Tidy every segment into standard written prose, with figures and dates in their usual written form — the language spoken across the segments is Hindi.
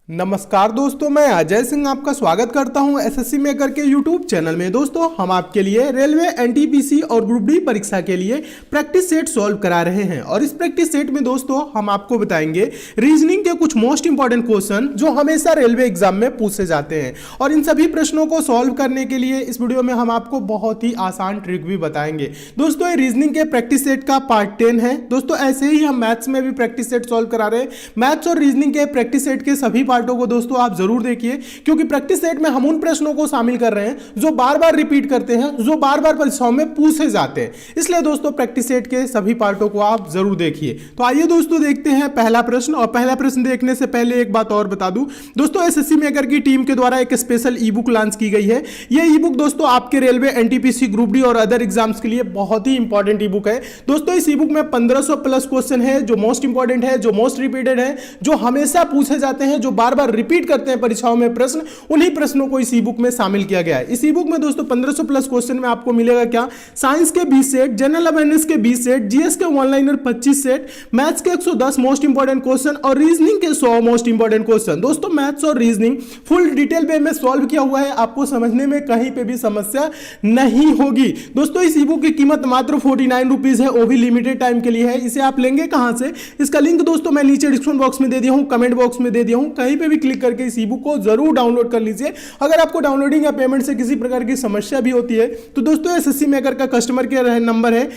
नमस्कार दोस्तों, मैं अजय सिंह आपका स्वागत करता हूं एसएससी मेकर के यूट्यूब चैनल में। दोस्तों, हम आपके लिए रेलवे एनटीपीसी और ग्रुप डी परीक्षा के लिए प्रैक्टिस सेट सॉल्व करा रहे हैं और इस प्रैक्टिस सेट में दोस्तों हम आपको बताएंगे रीजनिंग के कुछ मोस्ट इंपॉर्टेंट क्वेश्चन जो हमेशा रेलवे एग्जाम में पूछे जाते हैं। और इन सभी प्रश्नों को सॉल्व करने के लिए इस वीडियो में हम आपको बहुत ही आसान ट्रिक भी बताएंगे। दोस्तों, ये रीजनिंग के प्रैक्टिस सेट का पार्ट 10 है। दोस्तों, ऐसे ही हम मैथ्स में भी प्रैक्टिस सेट सॉल्व करा रहे हैं। मैथ्स और रीजनिंग के प्रैक्टिस सेट के सभी पार्टों को दोस्तों आप जरूर देखिए, क्योंकि प्रैक्टिस सेट में हम उन प्रश्नों को शामिल कर रहे हैं जो बार बार रिपीट करते हैं, जो बार बार परीक्षाओं में पूछे जाते हैं। इसलिए दोस्तों प्रैक्टिस सेट के सभी पार्टों को आप जरूर देखिए। तो आइए दोस्तों देखते हैं पहला प्रश्न। और पहला प्रश्न देखने से पहले एक बात और बता दूं दोस्तों, एसएससी मेकर की टीम के द्वारा एक स्पेशल ई बुक लॉन्च की गई है। यह ई बुक दोस्तों आपके रेलवे एनटीपीसी ग्रुप डी और अदर एग्जाम्स के लिए बहुत ही इंपॉर्टेंट ई बुक है। दोस्तों, इस ई बुक में 1500 प्लस क्वेश्चन है जो मोस्ट इंपॉर्टेंट है, जो मोस्ट रिपीटेड है, जो हमेशा पूछे जाते हैं, जो बार बार रिपीट करते हैं परीक्षाओं में प्रश्न, उन्हीं प्रश्नों को इस ई बुक में शामिल किया गया है। इस ई बुक में दोस्तों 1500 प्लस क्वेश्चन में आपको मिलेगा क्या? साइंस के 20 सेट, जनरल अवेयरनेस के 20 सेट, जीएस के वन लाइनर 25 सेट, मैथ्स के 110 मोस्ट इंपॉर्टेंट क्वेश्चन और रीजनिंग के 100 मोस्ट इंपॉर्टेंट क्वेश्चन। दोस्तों, मैथ्स और रीजनिंग फुल डिटेल वे में सॉल्व किया हुआ है, आपको समझने में कहीं पे भी समस्या नहीं होगी। दोस्तों, इस ई बुक की कीमत मात्र 49 रुपीज है, वो भी लिमिटेड टाइम के लिए है। इसे आप लेंगे कहां से? इसका लिंक दोस्तों मैं नीचे डिस्क्रिप्शन बॉक्स में दे दिया हूं, कमेंट बॉक्स में दे दिया हूं, कहीं पे भी क्लिक करके इस ई बुक को जरूर डाउनलोड कर लीजिए। अगर आपको डाउनलोडिंग या पेमेंट से किसी प्रकार की समस्या भी होती है तो दोस्तों एसएससी मेकर का कस्टमर केयर नंबर है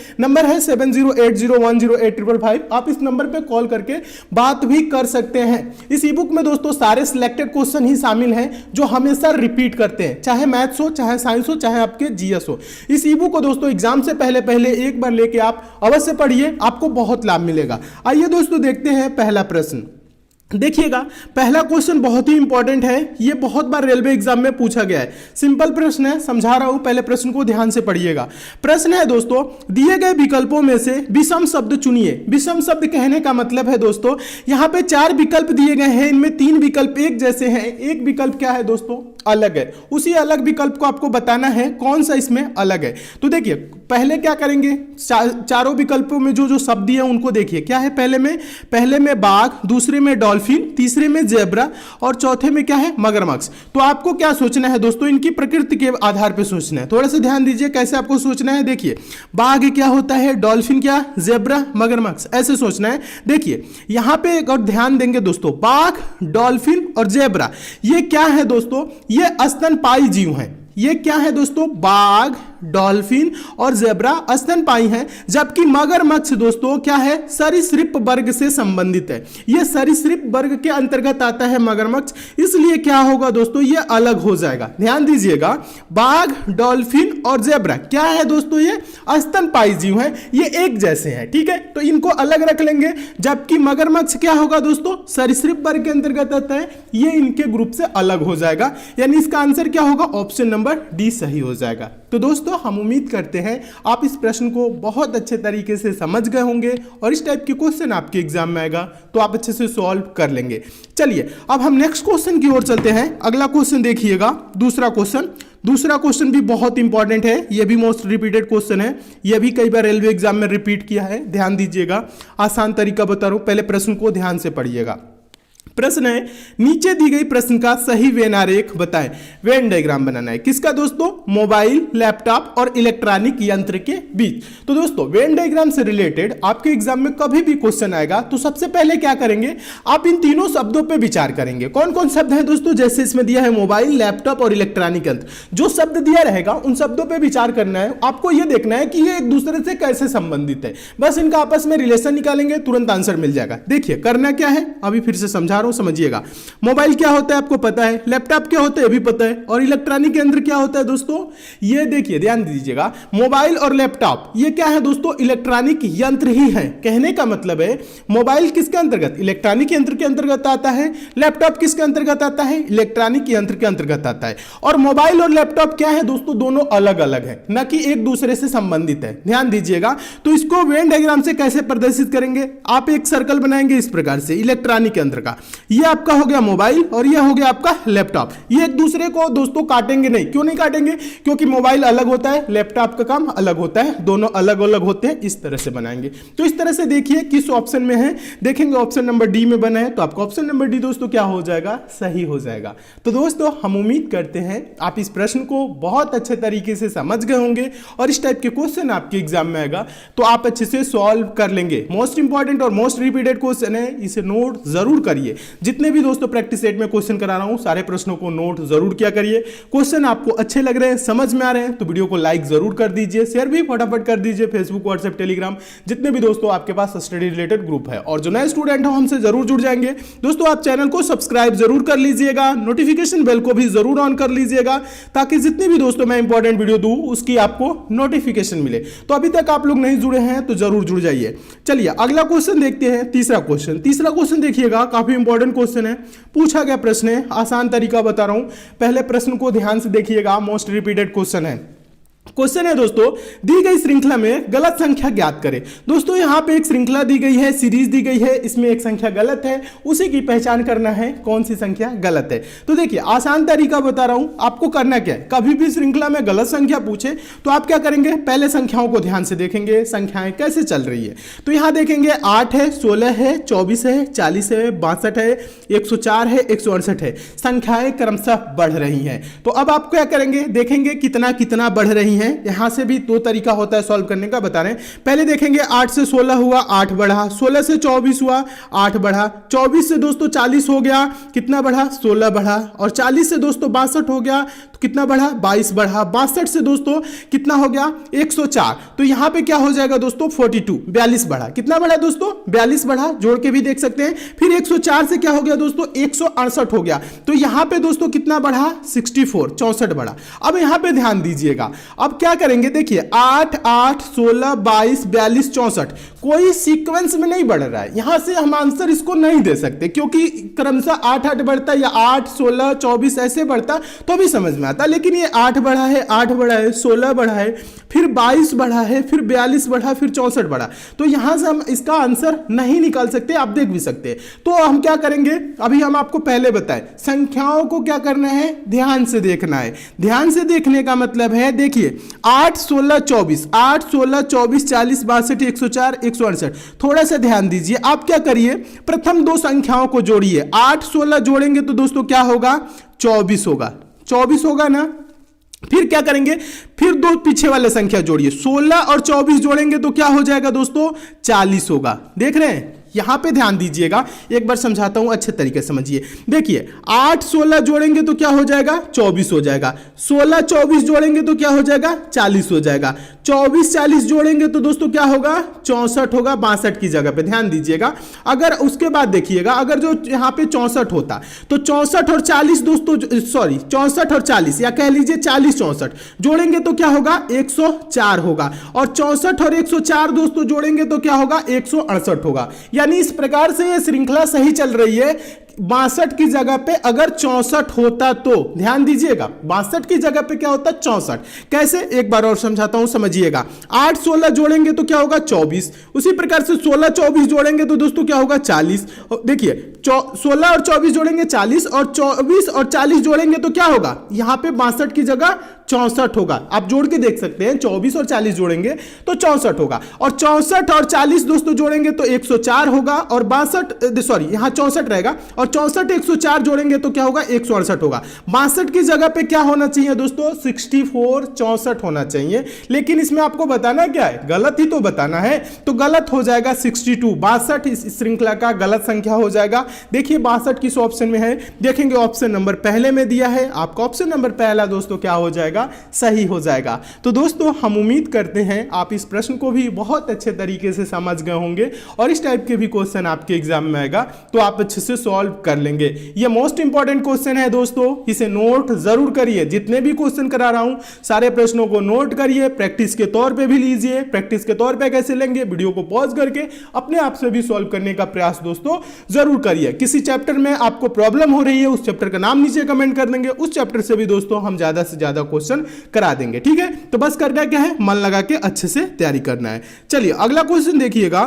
7080108555। आप इस नंबर पे कॉल करके बात भी कर सकते हैं। इस ई बुक में दोस्तों सारे सिलेक्टेड क्वेश्चन ही शामिल हैं जो हमेशा रिपीट करते हैं, चाहे मैथ्स हो, चाहे साइंस हो, चाहे आपके जीएस हो। इस ई बुक को दोस्तों एग्जाम से पहले एक बार लेके आप अवश्य पढ़िए, आपको बहुत लाभ मिलेगा। आइए दोस्तों देखते हैं पहला प्रश्न। देखिएगा, पहला क्वेश्चन बहुत ही इंपॉर्टेंट है, ये बहुत बार रेलवे एग्जाम में पूछा गया है। सिंपल प्रश्न है, समझा रहा हूं, पहले प्रश्न को ध्यान से पढ़िएगा। प्रश्न है दोस्तों, दिए गए विकल्पों में से विषम शब्द चुनिए। विषम शब्द कहने का मतलब है दोस्तों, यहां पे 4 विकल्प दिए गए हैं, इनमें 3 विकल्प एक जैसे हैं, एक विकल्प क्या है दोस्तों? अलग है। उसी अलग विकल्प को आपको बताना है कौन सा इसमें अलग है। तो देखिए, पहले क्या करेंगे, चारों विकल्पों में जो शब्द दिए हैं उनको देखिए। क्या है पहले में बाघ, दूसरे में डॉल्फिन, तीसरे में जेब्रा और चौथे में क्या है? मगरमच्छ। तो आपको क्या सोचना है दोस्तों? इनकी प्रकृति के आधार पर सोचना है। थोड़ा सा ध्यान दीजिए कैसे आपको सोचना है। देखिए, बाघ क्या होता है, डॉल्फिन क्या, जेब्रा, मगरमच्छ, ऐसे सोचना है। देखिए यहां पे एक और ध्यान देंगे दोस्तों, बाघ, डॉल्फिन और जेब्रा ये क्या है दोस्तों? ये स्तनपायी जीव हैं। ये क्या है दोस्तों? बाघ, डॉल्फिन और जेब्रा स्तनपायी हैं, जबकि मगरमच्छ दोस्तों क्या है? सरीसृप वर्ग से संबंधित है। ये सरीसृप वर्ग के अंतर्गत आता है मगरमच्छ, इसलिए क्या होगा दोस्तों? ये अलग हो जाएगा। ध्यान दीजिएगा, बाघ, डॉल्फिन और जेब्रा क्या है दोस्तों? ये स्तनपायी जीव हैं, ये एक जैसे हैं, ठीक है, तो इनको अलग रख लेंगे। जबकि मगरमच्छ क्या होगा दोस्तों? सरीसृप वर्ग के अंतर्गत आता है, ये इनके ग्रुप से अलग हो जाएगा। यानी इसका आंसर क्या होगा? ऑप्शन नंबर डी सही हो जाएगा। तो दोस्तों हम उम्मीद करते हैं आप इस प्रश्न को बहुत अच्छे तरीके से समझ गए होंगे और इस टाइप के क्वेश्चन आपके एग्जाम में आएगा तो आप अच्छे से सॉल्व कर लेंगे। चलिए अब हम नेक्स्ट क्वेश्चन की ओर चलते हैं। अगला क्वेश्चन देखिएगा, दूसरा क्वेश्चन भी बहुत इंपॉर्टेंट है, यह भी मोस्ट रिपीटेड क्वेश्चन है, यह भी कई बार रेलवे एग्जाम में रिपीट किया है। ध्यान दीजिएगा, आसान तरीका बता रहा हूं, पहले प्रश्न को ध्यान से पढ़िएगा। प्रश्न है, नीचे दी गई प्रश्न का सही वेन आरेख बताएं। वेन डायग्राम बनाना है किसका दोस्तों? मोबाइल, लैपटॉप और इलेक्ट्रॉनिक यंत्र के बीच। तो दोस्तों वेन डायग्राम से रिलेटेड आपके एग्जाम में कभी भी क्वेश्चन आएगा तो सबसे पहले क्या करेंगे, आप इन तीनों शब्दों पे विचार करेंगे। कौन कौन शब्द है दोस्तों? जैसे इसमें दिया है मोबाइल, लैपटॉप और इलेक्ट्रॉनिक यंत्र, जो शब्द दिया रहेगा उन शब्दों पर विचार करना है। आपको यह देखना है कि ये एक दूसरे से कैसे संबंधित है, बस इनका आपस में रिलेशन निकालेंगे, तुरंत आंसर मिल जाएगा। देखिए करना क्या है, अभी फिर से समझा रहा हूं, समझिएगा। मोबाइल क्या होता है आपको पता है, लैपटॉप क्या होता है भी पता है, और इलेक्ट्रॉनिक यंत्र क्या होता है दोस्तों? ये देखिए ध्यान दीजिएगा, मोबाइल और लैपटॉप ये क्या है दोस्तों? इलेक्ट्रॉनिक यंत्र ही है। कहने का मतलब है मोबाइल किसके अंतर्गत? इलेक्ट्रॉनिक यंत्र के अंतर्गत आता है। लैपटॉप किसके अंतर्गत आता है? इलेक्ट्रॉनिक यंत्र के अंतर्गत आता है। और मोबाइल और लैपटॉप क्या है दोस्तों? दोनों अलग अलग है, न कि एक दूसरे से संबंधित है। ध्यान दीजिएगा, तो इसको वेन डायग्राम से कैसे प्रदर्शित करेंगे? आप एक सर्कल बनाएंगे इस प्रकार से इलेक्ट्रॉनिक यंत्र का, ये आपका हो गया मोबाइल और ये हो गया आपका लैपटॉप। ये एक दूसरे को दोस्तों काटेंगे नहीं। क्यों नहीं काटेंगे? क्योंकि मोबाइल अलग होता है, लैपटॉप का काम अलग होता है, दोनों अलग अलग होते हैं। इस तरह से बनाएंगे। तो इस तरह से देखिए किस ऑप्शन में है, देखेंगे ऑप्शन नंबर डी में बना है, तो आपका ऑप्शन नंबर डी दोस्तों क्या हो जाएगा? सही हो जाएगा। तो दोस्तों हम उम्मीद करते हैं आप इस प्रश्न को बहुत अच्छे तरीके से समझ गए होंगे और इस टाइप के क्वेश्चन आपके एग्जाम में आएगा तो आप अच्छे से सॉल्व कर लेंगे। मोस्ट इंपॉर्टेंट और मोस्ट रिपीटेड क्वेश्चन है, इसे नोट जरूर करिए। जितने भी दोस्तों प्रैक्टिस सेट में क्वेश्चन करा रहा हूं सारे प्रश्नों को नोट जरूर किया करिए। क्वेश्चन आपको अच्छे लग रहे हैं, समझ में आ रहे हैं तो वीडियो को लाइक जरूर कर दीजिए, शेयर भी फटाफट कर दीजिए फेसबुक, व्हाट्सएप, टेलीग्राम, जितने भी दोस्तों आपके पास स्टडी रिलेटेड ग्रुप है। और जो नए स्टूडेंट हो हमसे जरूर जुड़ जाएंगे। दोस्तों आप चैनल को सब्सक्राइब जरूर कर लीजिएगा, नोटिफिकेशन बेल को भी जरूर ऑन कर लीजिएगा ताकि जितनी भी दोस्तों मैं इंपॉर्टेंट वीडियो दूं उसकी आपको नोटिफिकेशन मिले। तो अभी तक आप लोग नहीं जुड़े हैं तो जरूर जुड़ जाइए। चलिए अगला क्वेश्चन देखते हैं, तीसरा क्वेश्चन देखिएगा, काफी इंपॉर्टेंट क्वेश्चन है, पूछा गया प्रश्न है, आसान तरीका बता रहा हूं। पहले प्रश्न को ध्यान से देखिएगा, मोस्ट रिपीटेड क्वेश्चन है। क्वेश्चन है दोस्तों, दी गई श्रृंखला में गलत संख्या ज्ञात करें। दोस्तों यहां पे एक श्रृंखला दी गई है, सीरीज दी गई है, इसमें एक संख्या गलत है, उसी की पहचान करना है कौन सी संख्या गलत है। तो देखिए आसान तरीका बता रहा हूं, आपको करना क्या है, कभी भी श्रृंखला में गलत संख्या पूछे तो आप क्या करेंगे, पहले संख्याओं को ध्यान से देखेंगे, संख्याएं कैसे चल रही है। तो यहां देखेंगे 8 है, 16 है, 24 है, 40 है, 62 है, 104 है, 168 है, संख्याएं क्रमशः बढ़ रही हैं। तो अब आप क्या करेंगे, देखेंगे कितना कितना बढ़ रही है। यहां से भी दो तरीका होता है सॉल्व करने का, बता रहे हैं। पहले देखेंगे 8 से 16 हुआ, 8 बढ़ा, 16 से 24 हुआ, 8 बढ़ा, 24 से दोस्तों 40 हो गया, कितना बढ़ा, 16 बढ़ा, और 40 से दोस्तों 62 हो गया तो कितना बढ़ा, 22 बढ़ा, 62 से दोस्तों कितना हो गया, 104। तो यहां पे क्या हो जाएगा दोस्तों, 42, 42 बढ़ा, कितना बढ़ा दोस्तों, 42 बढ़ा, जोड़ के भी देख सकते हैं। फिर 104 से क्या हो गया दोस्तों, 168 हो गया। तो यहां पे दोस्तों कितना बढ़ा, 64, 64 बढ़ा। अब यहां पे ध्यान दीजिएगा, अब क्या करेंगे, देखिए 8, 8, 16, 22, 42, 64 कोई सीक्वेंस में नहीं बढ़ रहा है। यहां से हम आंसर इसको नहीं दे सकते क्योंकि क्रमशः 8, 8 बढ़ता या 8, 16, 24 ऐसे बढ़ता तो भी समझ में आता, लेकिन ये 8 बढ़ा है, 8 बढ़ा है, 16 बढ़ा है, फिर 22 बढ़ा है, फिर 42 बढ़ा, फिर 64 बढ़ा। तो यहां से हम इसका आंसर नहीं निकाल सकते, आप देख भी सकते हैं। तो हम क्या करेंगे, अभी हम आपको पहले बताएं, संख्याओं को क्या करना है, ध्यान से देखना है। ध्यान से देखने का मतलब है, देखिए 8, 16, 24, 8, 16, 24, 40, 62, 104, 168। थोड़ा सा ध्यान दीजिए, आप क्या करिए, प्रथम दो संख्याओं को जोड़िए। 8, 16 जोड़ेंगे तो दोस्तों क्या होगा, 24 होगा, 24 होगा ना। फिर क्या करेंगे, फिर दो पीछे वाले संख्या जोड़िए, 16 और 24 जोड़ेंगे तो क्या हो जाएगा दोस्तों, 40 होगा। देख रहे हैं, यहां पे ध्यान दीजिएगा, एक बार समझाता हूं, अच्छे तरीके से समझिए। देखिए 8, 16 जोड़ेंगे तो क्या हो जाएगा, 24 हो जाएगा, 16, 24 जोड़ेंगे तो क्या हो जाएगा, 40 हो जाएगा, 24, 40 जोड़ेंगे तो दोस्तों क्या होगा, 64 होगा, 62 की जगह पे ध्यान दीजिएगा। अगर उसके बाद देखिएगा, अगर जो यहां पे 64 होता तो 64 और 40 दोस्तों, सॉरी 64 और 40 या कह लीजिए 40, 64 जोड़ेंगे तो क्या होगा, 104 होगा, और 64 और 104 दोस्तों जोड़ेंगे तो क्या होगा, 168 होगा। यानी इस प्रकार से यह श्रृंखला सही चल रही है। 62 की जगह पे अगर 64 होता तो ध्यान दीजिएगा, 62 की जगह पे क्या होता, 64। कैसे, एक बार और समझाता हूं, समझिएगा। 8, 16 जोड़ेंगे तो क्या होगा, 24। उसी प्रकार से 16, 24 जोड़ेंगे तो दोस्तों क्या होगा, 40। देखिए 16 और 24 जोड़ेंगे 40, और 24 और 40 जोड़ेंगे तो क्या होगा, यहां पे 62 की जगह 64 होगा। आप जोड़ के देख सकते हैं, 24 और 40 जोड़ेंगे तो 64 होगा, और 64 और 40 दोस्तों जोड़ेंगे तो 104 होगा, और 62, सॉरी यहां 64 रहेगा, और 64, 104 जोड़ेंगे तो क्या होगा, 168 होगा। 62 की जगह पे क्या होना चाहिए दोस्तों, 64, 64 होना चाहिए। लेकिन इसमें आपको बताना क्या है, गलत ही तो बताना है, तो गलत हो जाएगा 62। 62 इस श्रृंखला का गलत संख्या हो जाएगा। देखिए 62 किस ऑप्शन में है, देखेंगे ऑप्शन नंबर पहले में दिया है, आपका ऑप्शन नंबर पहला दोस्तों क्या हो जाएगा, सही हो जाएगा। तो दोस्तों हम उम्मीद करते हैं आप इस प्रश्न को भी बहुत अच्छे तरीके से समझ गए होंगे और इस टाइप के भी क्वेश्चन आपके एग्जाम में आएगा तो आप अच्छे से सॉल्व कर लेंगे। ये मोस्ट इंपॉर्टेंट क्वेश्चन है दोस्तों, इसे नोट जरूर करिए। जितने भी क्वेश्चन करा रहा हूं सारे प्रश्नों को नोट करिए, प्रैक्टिस के तौर पे भी लीजिए। प्रैक्टिस के तौर पे कैसे लेंगे, वीडियो को पॉज करके अपने आप से भी सॉल्व करने का प्रयास दोस्तों जरूर करिए। किसी चैप्टर में आपको प्रॉब्लम हो रही है, उस चैप्टर का नाम नीचे कमेंट कर देंगे, उस चैप्टर से भी दोस्तों हम ज्यादा से ज्यादा क्वेश्चन करा देंगे। ठीक है, तो बस करना क्या है, मन लगा के अच्छे से तैयारी करना है। चलिए अगला क्वेश्चन देखिएगा,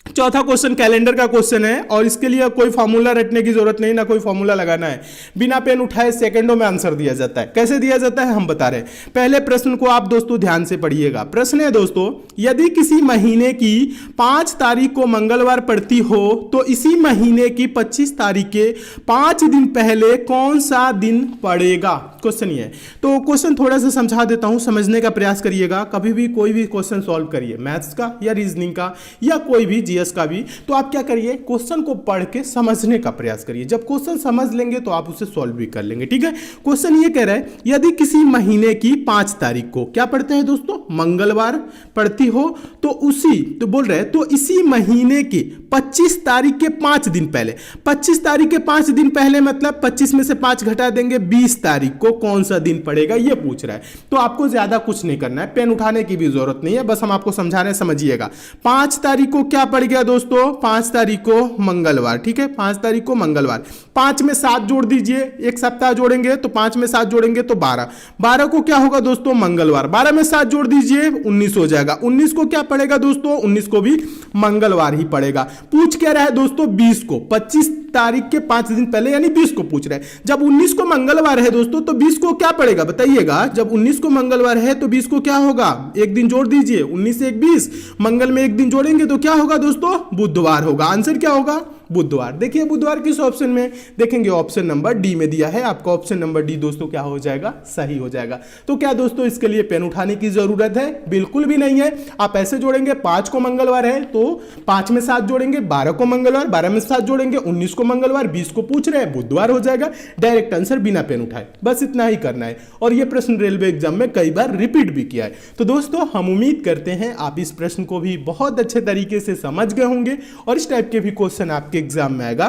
चौथा क्वेश्चन कैलेंडर का क्वेश्चन है और इसके लिए कोई फॉर्मूला रटने की जरूरत नहीं, ना कोई फॉर्मूला लगाना है, बिना पेन उठाए सेकंडों में आंसर दिया जाता है। कैसे दिया जाता है हम बता रहे हैं। पहले प्रश्न को आप दोस्तों ध्यान से पढ़िएगा। प्रश्न है दोस्तों, यदि किसी महीने की 5 तारीख को मंगलवार पड़ती हो तो इसी महीने की 25 तारीख के 5 दिन पहले कौन सा दिन पड़ेगा? क्वेश्चन ये है। तो क्वेश्चन थोड़ा सा समझा देता हूं, समझने का प्रयास करिएगा। कभी भी कोई भी क्वेश्चन सॉल्व करिए, मैथ्स का या रीजनिंग का या कोई भी जीएस का भी, तो आप क्या करिए, क्वेश्चन को पढ़ के समझने का प्रयास करिए। जब क्वेश्चन समझ लेंगे तो आप उसे सॉल्व भी कर लेंगे। ठीक है, क्वेश्चन ये कह रहा है यदि किसी महीने की 5 तारीख को क्या पढ़ते हैं दोस्तों, मंगलवार पड़ती हो तो उसी, तो बोल रहे हैं तो इसी महीने की 25 तारीख के 5 दिन पहले, 25 तारीख के 5 दिन पहले मतलब 25 में से 5 घटा देंगे, 20 तारीख को कौन सा दिन पड़ेगा ये पूछ रहा है। तो आपको ज्यादा कुछ नहीं करना है, पेन उठाने की भी जरूरत नहीं है, बस हम आपको समझा रहे हैं, समझिएगा। 5 तारीख को क्या पड़ गया दोस्तों, 5 तारीख को मंगलवार। ठीक है, 5 तारीख को मंगलवार। 5 में 7 जोड़ दीजिए, एक सप्ताह जोड़ेंगे तो 5 में 7 जोड़ेंगे तो 12, 12 को क्या होगा दोस्तों, मंगलवार। 12 में 7 जोड़ दीजिए 19 हो जाएगा। 19 को क्या पड़ेगा दोस्तों, 19 को भी मंगलवार ही पड़ेगा। पूछ क्या रहा है दोस्तों, 20 को, 25 तारीख के 5 दिन पहले यानी 20 को पूछ रहे हैं। जब 19 को मंगलवार है दोस्तों तो 20 को क्या पड़ेगा बताइएगा, जब 19 को मंगलवार है तो 20 को क्या होगा, एक दिन जोड़ दीजिए, 19 से 20, मंगल में एक दिन जोड़ेंगे तो क्या होगा दोस्तों, बुधवार होगा। आंसर क्या होगा, बुधवार। देखिए बुधवार किस ऑप्शन में देखेंगे, ऑप्शन नंबर डी में दिया है आपका, ऑप्शन नंबर डी दोस्तों क्या हो जाएगा, सही हो जाएगा। तो क्या दोस्तों इसके लिए पेन उठाने की जरूरत है, बिल्कुल भी नहीं है। आप ऐसे जोड़ेंगे, 5 को मंगलवार है तो 5 में 7 जोड़ेंगे, 12 को मंगलवार, 12 में 7 जोड़ेंगे, 19 को मंगलवार, 20 को पूछ रहे हैं, बुधवार हो जाएगा। डायरेक्ट आंसर बिना पेन उठाए, बस इतना ही करना है। और यह प्रश्न रेलवे एग्जाम में कई बार रिपीट भी किया है। तो दोस्तों हम उम्मीद करते हैं आप इस प्रश्न को भी बहुत अच्छे तरीके से समझ गए होंगे और इस टाइप के भी क्वेश्चन आपके एग्जाम में आएगा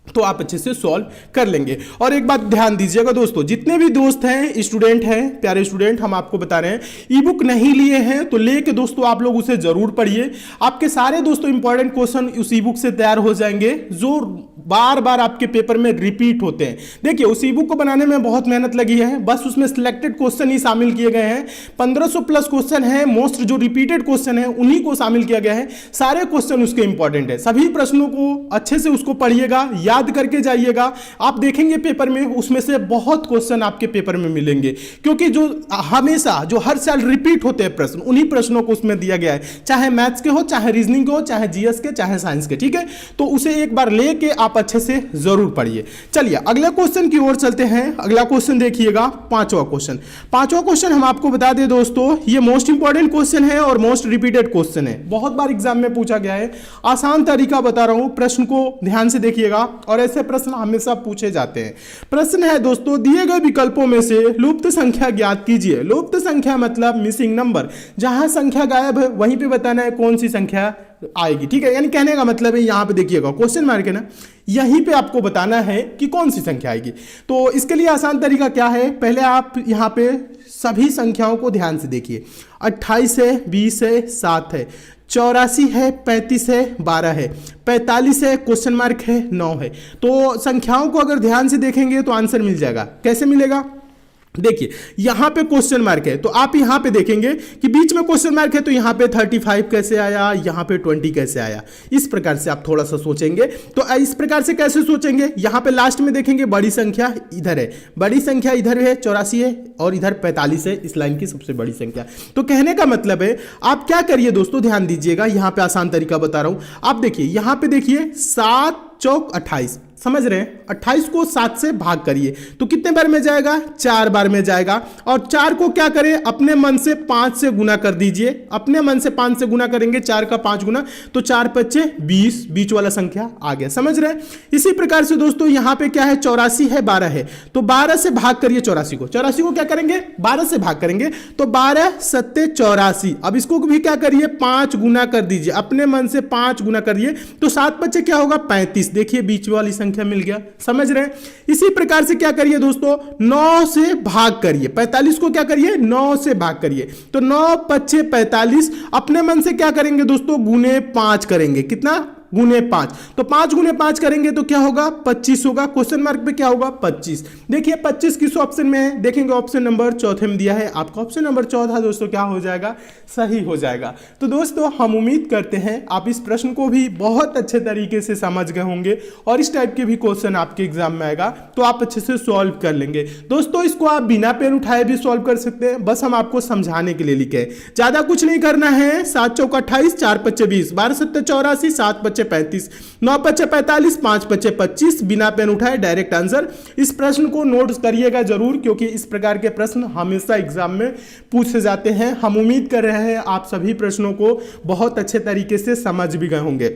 तो आप अच्छे से सॉल्व कर लेंगे। और एक बात ध्यान दीजिएगा दोस्तों, जितने भी दोस्त हैं, स्टूडेंट हैं, प्यारे स्टूडेंट, हम आपको बता रहे हैं ई बुक नहीं लिए हैं तो लेके दोस्तों आप लोग उसे जरूर पढ़िए। आपके सारे दोस्तों इंपॉर्टेंट क्वेश्चन उस ई बुक से तैयार हो जाएंगे जो बार बार आपके पेपर में रिपीट होते हैं। देखिए उस ई बुक को बनाने में बहुत मेहनत लगी है, बस उसमें सिलेक्टेड क्वेश्चन ही शामिल किए गए हैं। 1500 प्लस क्वेश्चन है, मोस्ट जो रिपीटेड क्वेश्चन है उन्हीं को शामिल किया गया है। सारे क्वेश्चन उसके इंपॉर्टेंट है, सभी प्रश्नों को अच्छे से उसको पढ़िएगा, याद करके जाइएगा। आप देखेंगे पेपर में उसमें से बहुत क्वेश्चन आपके पेपर में मिलेंगे, क्योंकि जो हमेशा जो हर साल रिपीट होते हैं प्रश्न, उन्हीं प्रश्नों को उसमें दिया गया है, चाहे मैथ्स के हो, चाहे रीजनिंग के हो, चाहे जीएस के, चाहे साइंस के। ठीक है, तो उसे एक बार लेके आप अच्छे से जरूर पढ़िए। चलिए अगले क्वेश्चन की ओर चलते हैं। अगला क्वेश्चन देखिएगा, पांचवा क्वेश्चन। पांचवा क्वेश्चन हम आपको बता दें दोस्तों, ये मोस्ट इंपॉर्टेंट क्वेश्चन है और मोस्ट रिपीटेड क्वेश्चन है, बहुत बार एग्जाम में पूछा गया है। आसान तरीका बता रहा हूं, प्रश्न को ध्यान से देखिएगा और ऐसे प्रश्न हमेशा पूछे जाते हैं। प्रश्न है दोस्तों, दिए गए विकल्पों में से लुप्त संख्या ज्ञात कीजिए। लुप्त संख्या मतलब मिसिंग नंबर, जहां संख्या गायब है वहीं पे बताना है कौन सी संख्या आएगी। ठीक है, यानी कहने का मतलब है यहां पे देखिएगा क्वेश्चन मार्क है ना, यहीं पे आपको बताना है कि कौन सी संख्या आएगी। तो इसके लिए आसान तरीका क्या है, पहले आप यहां पे सभी संख्याओं को ध्यान से देखिए। 28 है, 20 है, 7 है, 84 है, 35 है, 12 है, 45 है, क्वेश्चन मार्क है, 9 है। तो संख्याओं को अगर ध्यान से देखेंगे तो आंसर मिल जाएगा। कैसे मिलेगा, देखिए यहां पे क्वेश्चन मार्क है तो आप यहां पे देखेंगे कि बीच में क्वेश्चन मार्क है, तो यहां पे 35 कैसे आया, यहां पे 20 कैसे आया। इस प्रकार से आप थोड़ा सा सोचेंगे। तो इस प्रकार से कैसे सोचेंगे, यहां पे लास्ट में देखेंगे बड़ी संख्या इधर है, बड़ी संख्या इधर है 84 है और इधर 45 है, इस लाइन की सबसे बड़ी संख्या। तो कहने का मतलब है आप क्या करिए दोस्तों, ध्यान दीजिएगा, यहां पे आसान तरीका बता रहा हूं। आप देखिए यहां पे देखिए 7 चौक 28, समझ रहे हैं, 28 को 7 से भाग करिए तो कितने बार में जाएगा, 4 बार में जाएगा। और 4 को क्या करें, अपने मन से 5 से गुना कर दीजिए। अपने मन से 5 से गुना करेंगे, 4 का 5 गुना, तो 4 पच्चे 20, बीच वाला संख्या आ गया, समझ रहे हैं। इसी प्रकार से दोस्तों यहां पे क्या है, 84 है, 12 है, तो 12 से भाग करिए 84 को। 84 को क्या करेंगे, 12 से भाग करेंगे, तो 12 सत्ते 84। अब इसको भी क्या करिए, 5 गुना कर दीजिए, अपने मन से 5 गुना करिए, तो 7 बच्चे क्या होगा, 35। देखिए बीच वाली संख्या मिल गया, समझ रहे हैं। इसी प्रकार से क्या करिए दोस्तों, 9 से भाग करिए, 45 को क्या करिए, 9 से भाग करिए, तो 9 पच्चे 45। अपने मन से क्या करेंगे दोस्तों, गुने 5 करेंगे, कितना, गुने 5, तो 5 गुने 5 करेंगे तो क्या होगा 25 होगा। क्वेश्चन मार्क पे क्या होगा 25। देखिए 25 किस ऑप्शन में है, देखेंगे ऑप्शन नंबर चौथे में दिया है, आपका ऑप्शन नंबर चौथा दोस्तों क्या हो जाएगा, सही हो जाएगा। तो दोस्तों हम उम्मीद करते हैं आप इस प्रश्न को भी बहुत अच्छे तरीके से समझ गए होंगे और इस टाइप के भी क्वेश्चन आपके एग्जाम में आएगा तो आप अच्छे से सॉल्व कर लेंगे। दोस्तों इसको आप बिना पेन उठाए भी सॉल्व कर सकते हैं, बस हम आपको समझाने के लिए लिखे हैं, ज्यादा कुछ नहीं करना है। 7 चौका 28, 4 पच्चे 20, 12 सत्ते 84, 7 पच्चे 35, 9 पच्चे 45, 5 पच्चे 25, बिना पेन उठाए डायरेक्ट आंसर। इस प्रश्न को नोट करिएगा जरूर, क्योंकि इस प्रकार के प्रश्न हमेशा एग्जाम में पूछे जाते हैं। हम उम्मीद कर रहे हैं आप सभी प्रश्नों को बहुत अच्छे तरीके से समझ भी गए होंगे।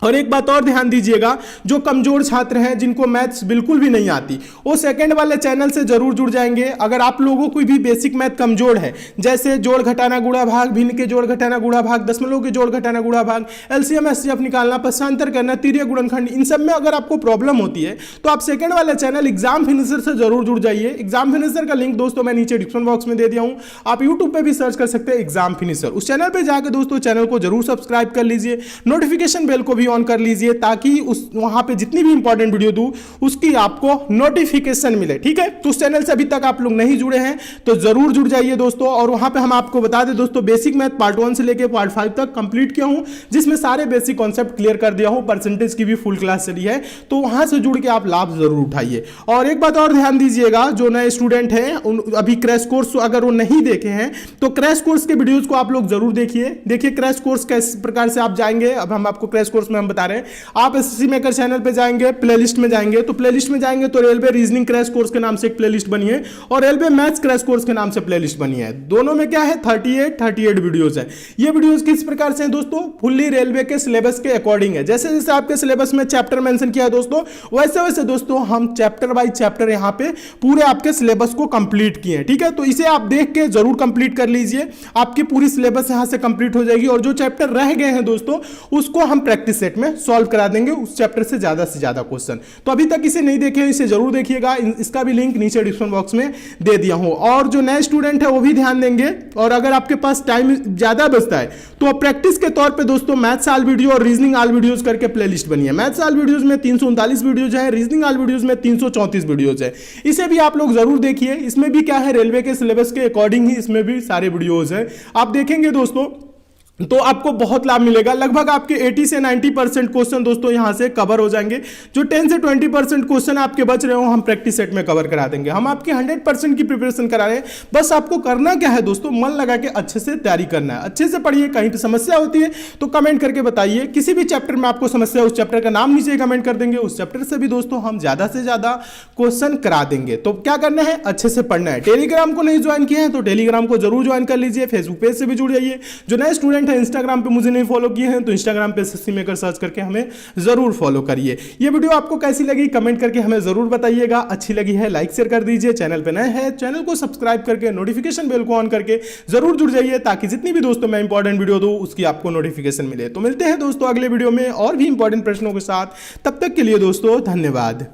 और एक बात और ध्यान दीजिएगा, जो कमजोर छात्र हैं जिनको मैथ्स बिल्कुल भी नहीं आती, वो सेकंड वाले चैनल से जरूर जुड़ जाएंगे। अगर आप लोगों को भी बेसिक मैथ कमजोर है, जैसे जोड़ घटाना गुणा भाग, भिन्न के जोड़ घटाना गुणा भाग, दशमलव के जोड़ घटाना गुणा भाग, एलसीएम एचसीएफ निकालना, पक्षांतर करना, तिर्यक गुणनखंड, इन सब में अगर आपको प्रॉब्लम होती है तो आप सेकंड वाले चैनल एग्जाम फिनिशर से जरूर जुड़ जाइए। एग्जाम फिनिशर का लिंक दोस्तों मैं नीचे डिस्क्रिप्शन बॉक्स में दे दिया हूं, आप यूट्यूब पे भी सर्च कर सकते हैं एग्जाम फिनिशर। उस चैनल पे जाकर दोस्तों चैनल को जरूर सब्सक्राइब कर लीजिए, नोटिफिकेशन बेल को भी ऑन कर लीजिए, ताकि उस वहां पे जितनी भी इंपॉर्टेंट वीडियो दूं उसकी आपको नोटिफिकेशन मिले। ठीक है, तो उस चैनल से अभी तक आप लोग नहीं जुड़े हैं तो जरूर जुड़ जाइए दोस्तों। और वहां पे हम आपको बता दें दोस्तों, बेसिक मैथ पार्ट 1 से लेकर पार्ट 5 तक कंप्लीट किया हूं, जिसमें सारे बेसिक कॉन्सेप्ट क्लियर कर दिया हूं, परसेंटेज की भी फुल क्लास चली है, तो वहां से जुड़ के आप लाभ जरूर उठाइए। और एक बात और ध्यान दीजिएगा, जो नए स्टूडेंट हैं अभी क्रैश कोर्स अगर वो नहीं देखे हैं तो क्रैश कोर्स के वीडियोज को आप लोग जरूर देखिए। देखिए क्रैश कोर्स किस प्रकार से आप जाएंगे, अब हम आपको क्रैश कोर्स में हम बता रहे हैं। आप एसएससी मेकर चैनल पे जाएंगे, प्लेलिस्ट में जाएंगे, तो प्लेलिस्ट में जाएंगे तो रेलवे रीजनिंग क्रैश कोर्स के नाम से एक प्लेलिस्ट बनी है और रेलवे मैथ्स क्रैश कोर्स के नाम से प्लेलिस्ट बनी है। दोनों में क्या है 38 वीडियोस है। ये वीडियोस किस प्रकार से हैं दोस्तों, फुल्ली रेलवे के सिलेबस के अकॉर्डिंग है। जैसे जैसे आपके सिलेबस में चैप्टर मेंशन किया है दोस्तों, वैसे वैसे दोस्तों हम चैप्टर बाय चैप्टर यहाँ पे पूरे आपके सिलेबस को कंप्लीट किए हैं। ठीक है, तो इसे आप देख के जरूर कंप्लीट कर लीजिए, आपकी पूरी सिलेबस यहाँ से कंप्लीट हो जाएगी। और जो चैप्टर रह गए हैं दोस्तों उसको हम प्रैक्टिस सेट में सॉल्व करा देंगे, उस चैप्टर से ज्यादा क्वेश्चन। तो अभी तक इसे नहीं देखे इसे जरूर देखिएगा, इसका भी लिंक नीचे डिस्क्रिप्शन बॉक्स में दे दिया हूं। और जो नए स्टूडेंट है वो भी ध्यान देंगे, और अगर आपके पास टाइम ज्यादा बचता है तो प्रैक्टिस के तौर पे दोस्तों मैथ्स आल वीडियो और रीजनिंग आल वीडियोस करके प्लेलिस्ट बनी है। मैथ्स आल वीडियोस में 339 वीडियोज है, रीजनिंग आल वीडियोस में 334 वीडियोज है। इसे भी आप लोग जरूर देखिए, इसमें भी क्या है रेलवे के सिलेबस के अकॉर्डिंग ही इसमें भी सारे वीडियोज है। आप देखेंगे दोस्तों तो आपको बहुत लाभ मिलेगा। लगभग आपके 80 से 90% क्वेश्चन दोस्तों यहां से कवर हो जाएंगे। जो 10 से 20% क्वेश्चन आपके बच रहे हो हम प्रैक्टिस सेट में कवर करा देंगे। हम आपकी 100% की प्रिपरेशन करा रहे हैं। बस आपको करना क्या है दोस्तों, मन लगा के अच्छे से तैयारी करना है, अच्छे से पढ़िए। कहीं पर समस्या होती है तो कमेंट करके बताइए, किसी भी चैप्टर में आपको समस्या है उस चैप्टर का नाम नीचे कमेंट कर देंगे, उस चैप्टर से भी दोस्तों हम ज्यादा से ज्यादा क्वेश्चन करा देंगे। तो क्या करना है, अच्छे से पढ़ना है। टेलीग्राम को नहीं ज्वाइन किया है तो टेलीग्राम को जरूर ज्वाइन कर लीजिए, फेसबुक पेज से भी जुड़ जाइए। जो नए स्टूडेंट है इंस्टाग्राम पे मुझे नहीं फॉलो किए हैं तो इंस्टाग्राम पे एसएससी मेकर सर्च करके हमें जरूर फॉलो करिए। ये वीडियो आपको कैसी लगी कमेंट करके हमें जरूर बताइएगा। अच्छी लगी है लाइक शेयर कर दीजिए, चैनल पे नए हैं चैनल को सब्सक्राइब करके नोटिफिकेशन बेल को ऑन करके जरूर जुड़ जाइए, ताकि जितनी भी दोस्तों मैं इंपॉर्टेंट वीडियो दूं उसकी आपको नोटिफिकेशन मिले। तो मिलते हैं दोस्तों अगले वीडियो में और भी इंपॉर्टेंट प्रश्नों के साथ, तब तक के लिए दोस्तों धन्यवाद।